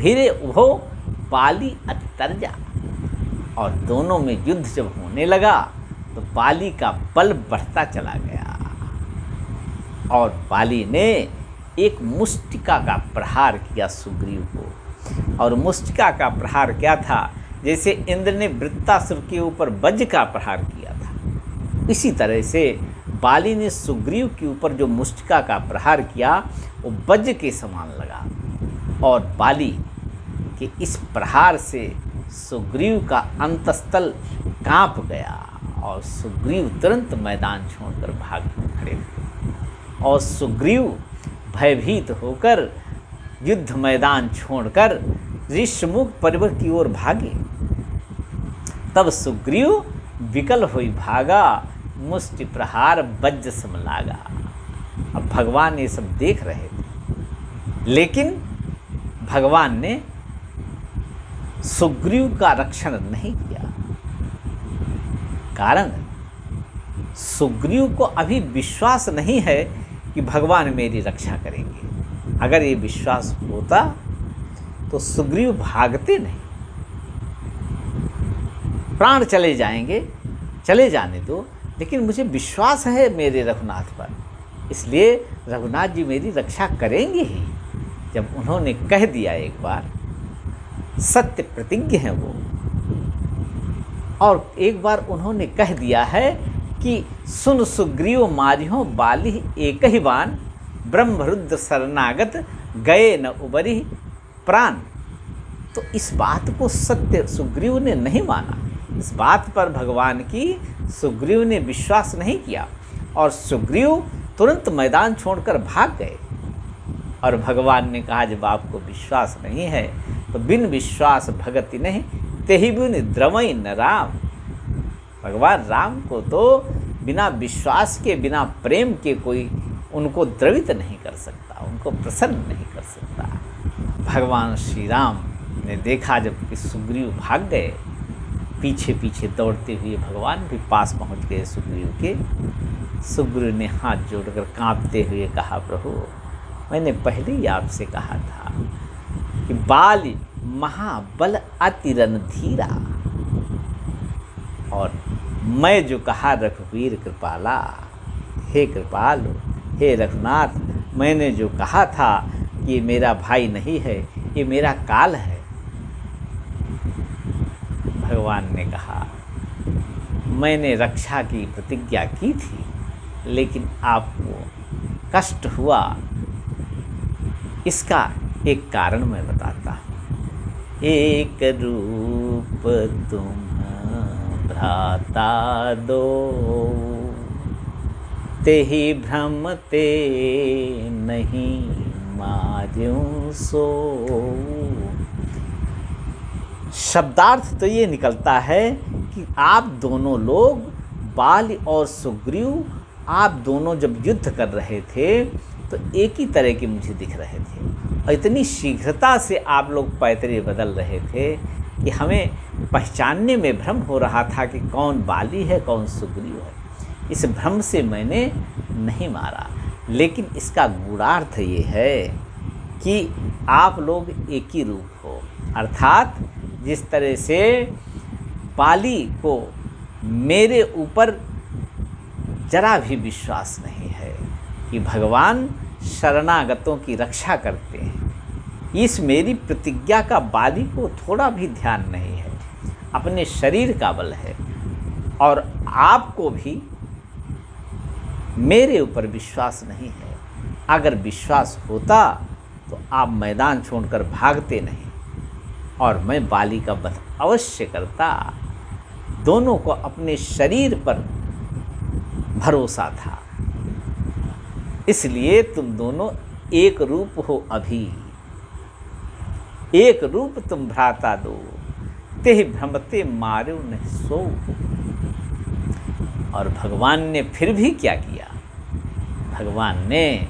भिरे उभो बाली अति तरजा। और दोनों में युद्ध जब होने लगा तो बाली का बल बढ़ता चला गया और बाली ने एक मुष्टिका का प्रहार किया सुग्रीव को। और मुष्टिका का प्रहार क्या था, जैसे इंद्र ने वृत्तासुर के ऊपर वज्र का प्रहार किया था, इसी तरह से बाली ने सुग्रीव के ऊपर जो मुष्टिका का प्रहार किया वो वज्र के समान लगा। और बाली के इस प्रहार से सुग्रीव का अंतस्थल कांप गया और सुग्रीव तुरंत मैदान छोड़कर भाग खड़े हुए। और सुग्रीव भयभीत होकर युद्ध मैदान छोड़कर ऋषमुख पर्वत की ओर भागे। तब सुग्रीव विकल हुई भागा, मुष्टि प्रहार वज्र सम लागा। अब भगवान ये सब देख रहे थे, लेकिन भगवान ने सुग्रीव का रक्षण नहीं किया। कारण सुग्रीव को अभी विश्वास नहीं है कि भगवान मेरी रक्षा करेंगे। अगर ये विश्वास होता तो सुग्रीव भागते नहीं। प्राण चले जाएंगे, चले जाने दो, लेकिन मुझे विश्वास है मेरे रघुनाथ पर, इसलिए रघुनाथ जी मेरी रक्षा करेंगे ही। जब उन्होंने कह दिया एक बार, सत्य प्रतिज्ञ हैं वो, और एक बार उन्होंने कह दिया है कि सुन सुग्रीव मारियो बाली एक ही बान, ब्रह्मरुद्र शरणागत गए न उबरी प्राण। तो इस बात को सत्य सुग्रीव ने नहीं माना। इस बात पर भगवान की सुग्रीव ने विश्वास नहीं किया और सुग्रीव तुरंत मैदान छोड़कर भाग गए। और भगवान ने कहा, जब आपको विश्वास नहीं है तो बिन विश्वास भगति नहीं, तेहि बिन द्रवई न राम। भगवान राम को तो बिना विश्वास के, बिना प्रेम के कोई उनको द्रवित नहीं कर सकता, उनको प्रसन्न नहीं कर सकता। भगवान श्री राम ने देखा जब कि सुग्रीव भाग गए, पीछे पीछे दौड़ते हुए भगवान भी पास पहुंच गए सुग्रीव के। सुग्रीव ने हाथ जोड़कर कांपते हुए कहा, प्रभु मैंने पहले ही आपसे कहा था कि बाली महाबल अति रणधीरा, और मैं जो कहा रघुवीर कृपाला, हे कृपालु, हे रघुनाथ, मैंने जो कहा था कि ये मेरा भाई नहीं है, ये मेरा काल है। भगवान ने कहा, मैंने रक्षा की प्रतिज्ञा की थी, लेकिन आपको कष्ट हुआ, इसका एक कारण मैं बताता हूँ। एक रूप तुम भ्राता दो, तेहि भ्रम ते नहीं मार्यूं सो। शब्दार्थ तो ये निकलता है कि आप दोनों लोग, बाली और सुग्रीव, आप दोनों जब युद्ध कर रहे थे तो एक ही तरह के मुझे दिख रहे थे, और इतनी शीघ्रता से आप लोग पैतरे बदल रहे थे कि हमें पहचानने में भ्रम हो रहा था कि कौन बाली है कौन सुग्रीव है। इस भ्रम से मैंने नहीं मारा, लेकिन इसका गूढ़ार्थ ये है कि आप लोग एक ही रूप हो। अर्थात जिस तरह से बाली को मेरे ऊपर जरा भी विश्वास नहीं है कि भगवान शरणागतों की रक्षा करते हैं, इस मेरी प्रतिज्ञा का बाली को थोड़ा भी ध्यान नहीं है, अपने शरीर का बल है। और आपको भी मेरे ऊपर विश्वास नहीं है। अगर विश्वास होता तो आप मैदान छोड़कर भागते नहीं, और मैं बाली का वध अवश्य करता। दोनों को अपने शरीर पर भरोसा था, इसलिए तुम दोनों एक रूप हो अभी। एक रूप तुम भ्राता दो, तेहि भ्रमते मार्यो नहीं सो। और भगवान ने फिर भी क्या किया, भगवान ने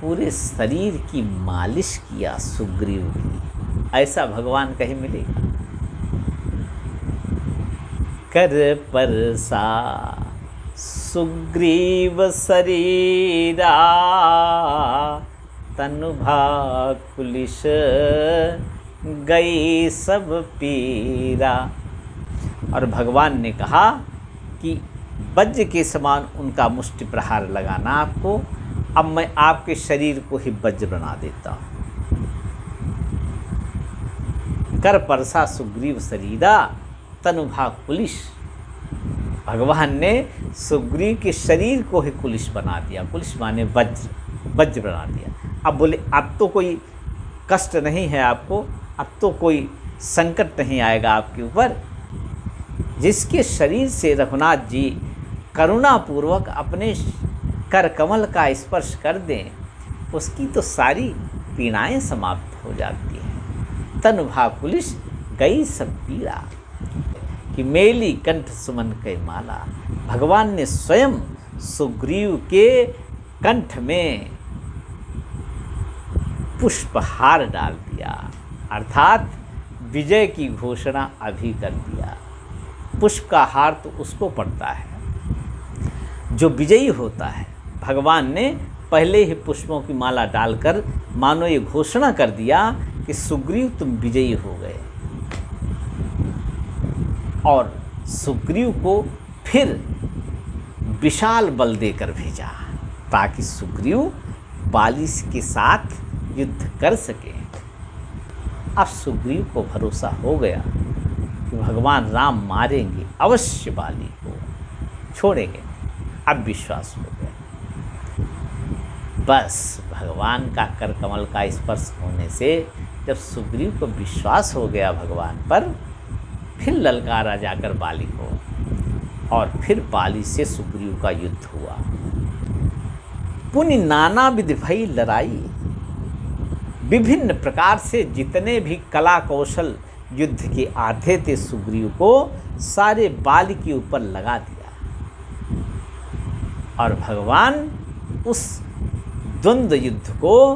पूरे शरीर की मालिश किया सुग्रीव की। ऐसा भगवान कहीं मिलेगा? कर परसा सुग्रीव शरीरा, तनु भाकुलिश गई सब पीरा। और भगवान ने कहा कि वज्र के समान उनका मुष्टि प्रहार लगाना आपको, अब मैं आपके शरीर को ही वज्र बना देता हूँ। कर परसा सुग्रीव शरीरा तनु भाकुलिश। भगवान ने सुग्रीव के शरीर को ही कुलिश बना दिया। कुलिश माने वज्र, वज्र बना दिया। अब बोले अब तो कोई कष्ट नहीं है आपको, अब तो कोई संकट नहीं आएगा आपके ऊपर। जिसके शरीर से रघुनाथ जी करुणापूर्वक अपने कर कमल का स्पर्श कर दें, उसकी तो सारी पीड़ाएं समाप्त हो जाती हैं। तनु भाकुलिश गई सब पीड़ा, कि मेली कंठ सुमन के माला। भगवान ने स्वयं सुग्रीव के कंठ में पुष्पहार डाल दिया, अर्थात विजय की घोषणा अभी कर दिया। पुष्प का हार तो उसको पड़ता है जो विजयी होता है। भगवान ने पहले ही पुष्पों की माला डालकर मानो ये घोषणा कर दिया कि सुग्रीव तुम विजयी हो गए। और सुग्रीव को फिर विशाल बल देकर भेजा ताकि सुग्रीव बाली के साथ युद्ध कर सके। अब सुग्रीव को भरोसा हो गया कि भगवान राम मारेंगे अवश्य, बाली को छोड़ेंगे। अब विश्वास हो गया। बस भगवान का कर कमल का स्पर्श होने से जब सुग्रीव को विश्वास हो गया भगवान पर, फिर ललकारा जाकर बाली को, और फिर बाली से सुग्रीव का युद्ध हुआ। पुनि नाना विधि भई लड़ाई। विभिन्न प्रकार से जितने भी कला कौशल युद्ध के आते थे सुग्रीव को, सारे बाली के ऊपर लगा दिया। और भगवान उस द्वंद्व युद्ध को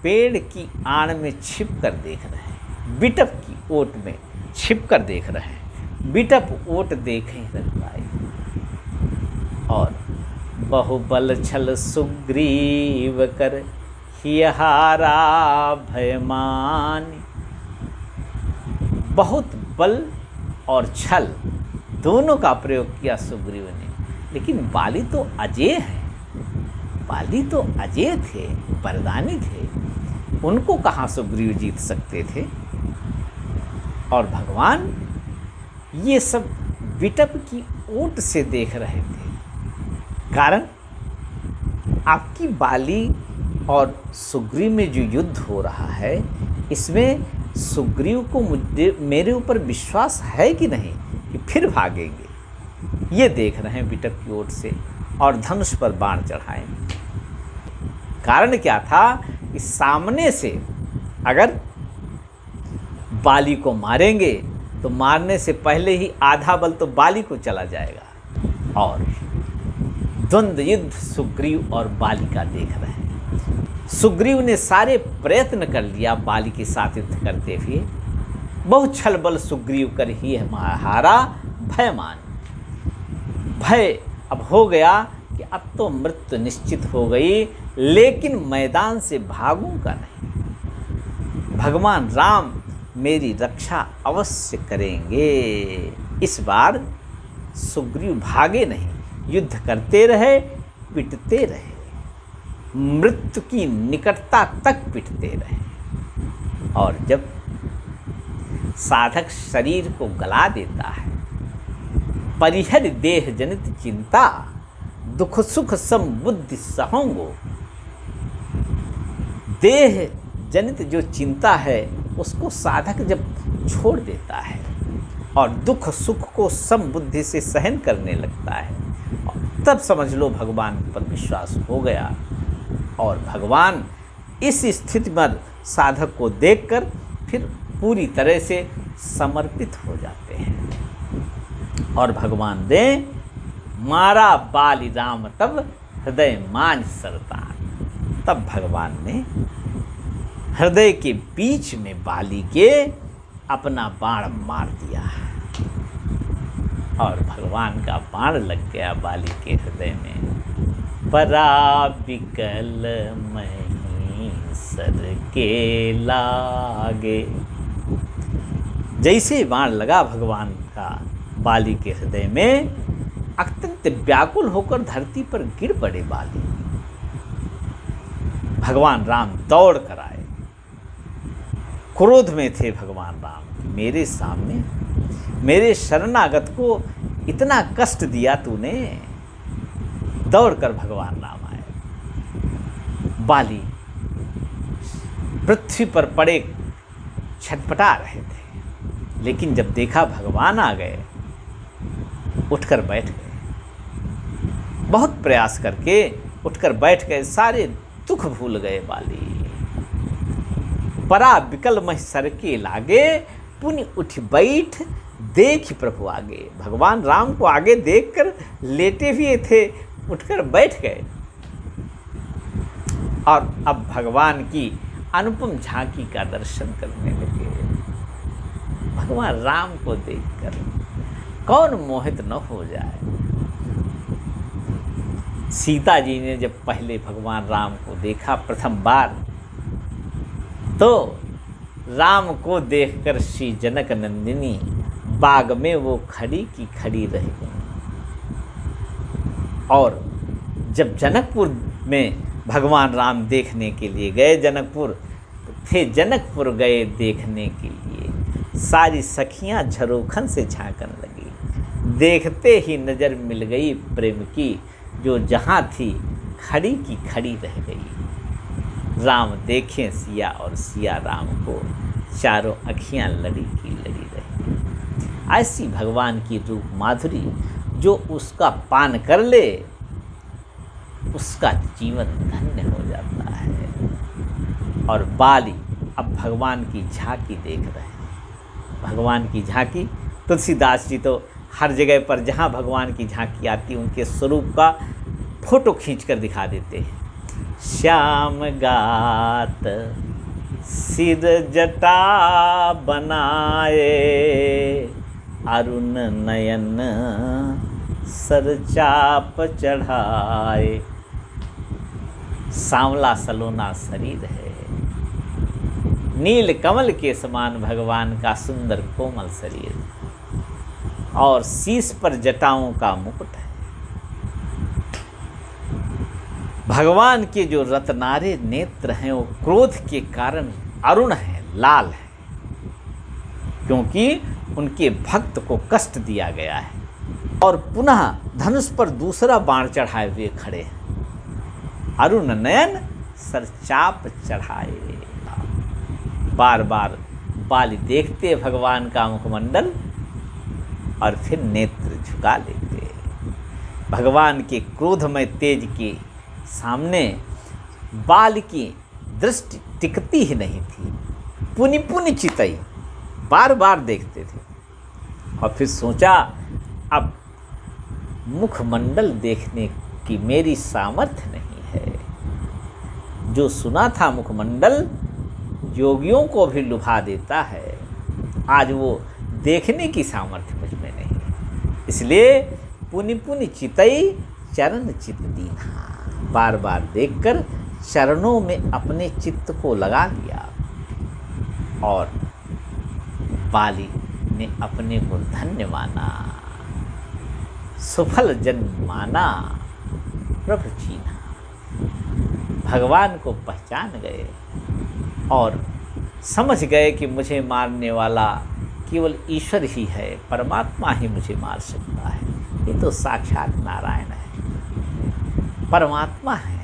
पेड़ की आड़ में छिप कर देख रहे हैं, बिटप की ओट में छिप कर देख रहे हैं। बिटप ओट देखें रघुराई। और बहुबल छल सुग्रीव कर हियहारा भयमानी। बहुत बल और छल दोनों का प्रयोग किया सुग्रीव ने, लेकिन बाली तो अजेय है। बाली तो अजेय थे, वरदानी थे, उनको कहाँ सुग्रीव जीत सकते थे। और भगवान ये सब बिटप की ओट से देख रहे थे। कारण आपकी बाली और सुग्रीव में जो युद्ध हो रहा है, इसमें सुग्रीव को मेरे ऊपर विश्वास है कि नहीं कि फिर भागेंगे, ये देख रहे हैं बिटप की ओट से, और धनुष पर बाण चढ़ाएंगे। कारण क्या था कि सामने से अगर बाली को मारेंगे तो मारने से पहले ही आधा बल तो बाली को चला जाएगा। और द्वंद्व युद्ध सुग्रीव और बाली का देख रहे हैं। सुग्रीव ने सारे प्रयत्न कर लिया बाली के साथ युद्ध करते हुए। बहुत छल बल सुग्रीव कर ही हारा भयमान। भय अब हो गया कि अब तो मृत्यु निश्चित हो गई, लेकिन मैदान से भागूंगा नहीं। भगवान राम मेरी रक्षा अवश्य करेंगे। इस बार सुग्रीव भागे नहीं, युद्ध करते रहे, पिटते रहे, मृत्यु की निकटता तक पिटते रहे। और जब साधक शरीर को गला देता है, परिहर देह जनित चिंता, दुख सुख सम बुद्धि सहोंगो। देह जनित जो चिंता है उसको साधक जब छोड़ देता है और दुख सुख को सम बुद्धि से सहन करने लगता है, तब समझ लो भगवान पर विश्वास हो गया। और भगवान इस स्थिति में साधक को देखकर फिर पूरी तरह से समर्पित हो जाते हैं। और भगवान ने मारा बाली राम तब हृदय मांझ सरतान। तब भगवान ने हृदय के बीच में बाली के अपना बाण मार दिया और भगवान का बाण लग गया बाली के हृदय में। परा विकल महिष सर के लागे। जैसे बाण लगा भगवान का बाली के हृदय में, अत्यंत व्याकुल होकर धरती पर गिर पड़े बाली। भगवान राम दौड़ कर आए। क्रोध में थे भगवान राम, मेरे सामने मेरे शरणागत को इतना कष्ट दिया तूने। दौड़कर भगवान राम आए। बाली पृथ्वी पर पड़े छटपटा रहे थे, लेकिन जब देखा भगवान आ गए, उठकर बैठ गए। बहुत प्रयास करके उठकर बैठ गए, सारे दुख भूल गए बाली। परा विकल मह सर के लागे, पुनि उठ बैठ देख प्रभु आगे। भगवान राम को आगे देखकर लेटे हुए थे, उठकर बैठ गए और अब भगवान की अनुपम झांकी का दर्शन करने लगे। भगवान राम को देखकर कौन मोहित न हो जाए। सीता जी ने जब पहले भगवान राम को देखा प्रथम बार, तो राम को देखकर श्री जनक नंदिनी बाग में वो खड़ी की खड़ी रह गई। और जब जनकपुर में भगवान राम देखने के लिए गए, जनकपुर गए देखने के लिए, सारी सखियां झरोखन से झांकने लगी। देखते ही नज़र मिल गई प्रेम की, जो जहाँ थी खड़ी की खड़ी रह गई। राम देखें सिया और सिया राम को, चारों अखियाँ लड़ी की लड़ी रही। ऐसी भगवान की रूप माधुरी जो उसका पान कर ले, उसका जीवन धन्य हो जाता है। और बाली अब भगवान की झांकी देख रहे हैं। भगवान की झांकी, तुलसीदास जी तो हर जगह पर जहाँ भगवान की झांकी आती है, उनके स्वरूप का फोटो खींचकर दिखा देते हैं। श्याम गात सिर जटा बनाए, अरुण नयन सर चाप चढ़ाए। सांवला सलोना शरीर है, नील कमल के समान भगवान का सुंदर कोमल शरीर, और शीश पर जटाओं का मुकुट है। भगवान के जो रत्नारे नेत्र हैं, वो क्रोध के कारण अरुण हैं, लाल हैं, क्योंकि उनके भक्त को कष्ट दिया गया है। और पुनः धनुष पर दूसरा बाण चढ़ाए हुए खड़े हैं। अरुण नयन सर चाप चढ़ाए। बार बार बाली देखते भगवान का मुखमंडल और फिर नेत्र झुका लेते। भगवान के क्रोधमय तेज के सामने बाल की दृष्टि टिकती ही नहीं थी। पुनि पुनि चितई, बार बार देखते थे। और फिर सोचा, अब मुखमंडल देखने की मेरी सामर्थ्य नहीं है। जो सुना था मुखमंडल योगियों को भी लुभा देता है, आज वो देखने की सामर्थ्य मुझ में नहीं है। इसलिए पुनि पुनि चितई चरण चित दीन्हा, बार बार देखकर चरणों में अपने चित्त को लगा लिया। और बाली ने अपने को धन्य माना, सुफल जन्म माना, प्रभु चीन्हा। भगवान को पहचान गए और समझ गए कि मुझे मारने वाला केवल ईश्वर ही है, परमात्मा ही मुझे मार सकता है। ये तो साक्षात नारायण है, परमात्मा है,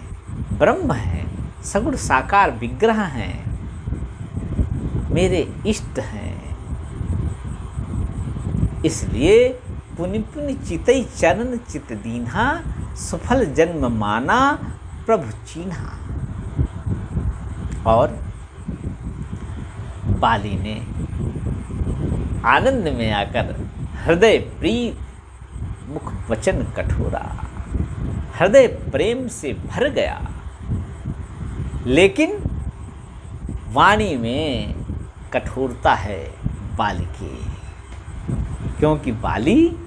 ब्रह्म है, सगुण साकार विग्रह हैं, मेरे इष्ट हैं। इसलिए पुनि पुनि चितई चरण चित दीन्हा, सुफल जन्म माना, प्रभु चीन्हा। और बाली ने आनंद में आकर हृदय प्रीत मुख वचन कठोरा, हृदय प्रेम से भर गया, लेकिन वाणी में कठोरता है बाली की, क्योंकि बाली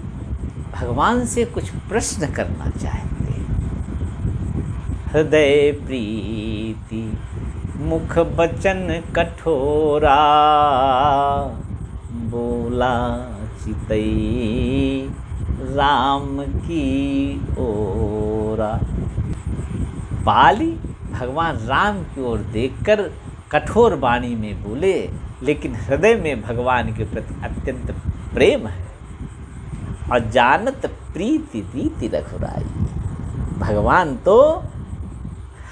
भगवान से कुछ प्रश्न करना चाहते। हृदय प्रीति मुख बचन कठोरा, बोला चितई राम की ओरा। बाली भगवान राम की ओर देखकर कठोर वाणी में बोले, लेकिन हृदय में भगवान के प्रति अत्यंत प्रेम है। और जानत प्रीति रीति रघुराई, भगवान तो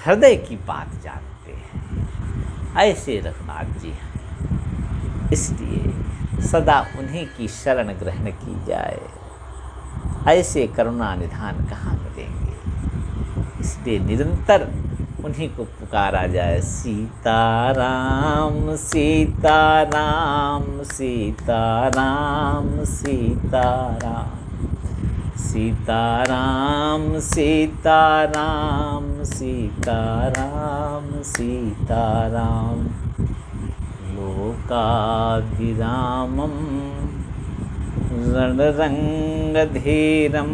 हृदय की बात जानते हैं, ऐसे रघुनाथ जी हैं। इसलिए सदा उन्हीं की शरण ग्रहण की जाए, ऐसे करुणा निधान कहाँ मिलेंगे। इसलिए निरंतर उन्हीं को पुकारा जाए, सीताराम सीताराम सीताराम सीताराम, सीताराम सीताराम सीताराम सीताराम। लोकाभिरामं रणरङ्गधीरं,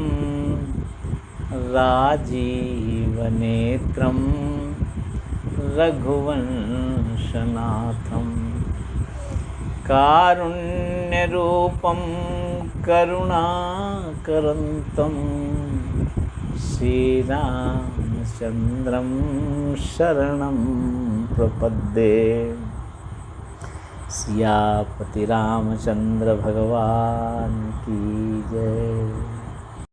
राजीवनेत्रं रघुवंशनाथं, कारुण्यरूपं करुणाकरन्तं, श्रीरामचन्द्रं शरणं प्रपद्ये। सियापति रामचंद्र भगवान की जय।